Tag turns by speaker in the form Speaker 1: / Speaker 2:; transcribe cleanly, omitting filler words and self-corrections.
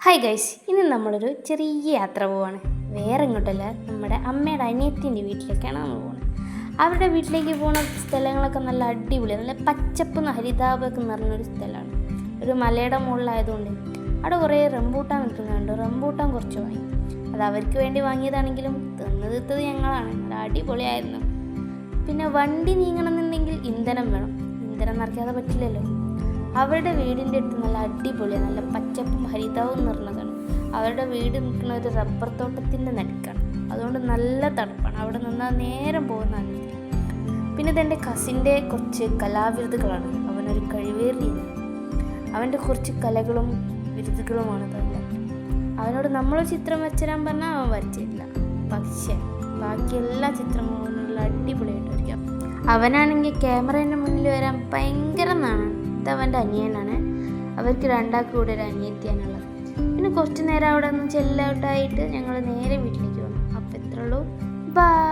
Speaker 1: Hi guys, ഇന്ന് നമ്മളൊരു ചെറിയ യാത്ര പോവാണ്. വേറെ എങ്ങോട്ടല്ല, നമ്മുടെ അമ്മയുടെ അനിയത്തിൻ്റെ വീട്ടിലേക്കാണ് നമ്മൾ പോകുന്നത്. അവരുടെ വീട്ടിലേക്ക് പോകുന്ന സ്ഥലങ്ങളൊക്കെ നല്ല അടിപൊളിയാണ്. നല്ല പച്ചപ്പും ഹരിതാപമൊക്കെ നിറഞ്ഞൊരു സ്ഥലമാണ്. ഒരു മലയുടെ മുകളിലായതുകൊണ്ട് അവിടെ കുറേ റംബൂട്ടാൻ നിൽക്കുന്നുണ്ട്. റംബൂട്ടാൻ കുറച്ച് വാങ്ങി. അത് അവർക്ക് വേണ്ടി വാങ്ങിയതാണെങ്കിലും തീർത്തത് ഞങ്ങളാണ്. അത് അടിപൊളിയായിരുന്നു. പിന്നെ വണ്ടി നീങ്ങണമെന്നുണ്ടെങ്കിൽ ഇന്ധനം വേണം. ഇന്ധനം നിറയ്ക്കാതെ പറ്റില്ലല്ലോ. അവരുടെ വീടിൻ്റെ അടുത്ത് നല്ല അടിപൊളിയാണ്. നല്ല പച്ചപ്പും ഹരിതാവും നിറഞ്ഞതാണ്. അവരുടെ വീട് നിൽക്കുന്ന ഒരു റബ്ബർ തോട്ടത്തിൻ്റെ നടുക്കാണ്. അതുകൊണ്ട് നല്ല തണുപ്പാണ്. അവിടെ നിന്നാൽ നേരം പോകുന്നതാണ്. പിന്നെ ഇതെൻ്റെ കസിൻ്റെ കുറച്ച് കലാവിരുതുകളാണ്. അവനൊരു കഴിവേറിയാണ്. അവൻ്റെ കുറച്ച് കലകളും വിരുതുകളുമാണ് അതെല്ലാം. അവനോട് നമ്മളൊരു ചിത്രം വരച്ചിടാൻ പറഞ്ഞാൽ അവൻ വരച്ചില്ല. പക്ഷേ ബാക്കി എല്ലാ ചിത്രങ്ങളും നല്ല അടിപൊളിയായിട്ട് വരയ്ക്കാം. അവനാണെങ്കിൽ ക്യാമറേൻ്റെ മുന്നിൽ വരാൻ ഭയങ്കര നാണാണ്. അവൻ്റെ അനിയനാണ്. അവർക്ക് രണ്ടാൾക്ക് കൂടെ ഒരു അനിയത്തിയാണുള്ളത്. പിന്നെ കുറച്ച് നേരം അവിടെ നിന്ന് ചെല്ലൗട്ടായിട്ട് ഞങ്ങൾ നേരെ വീട്ടിലേക്ക് വന്നു. അപ്പോൾ ഇത്രയുള്ളൂ. ബൈ.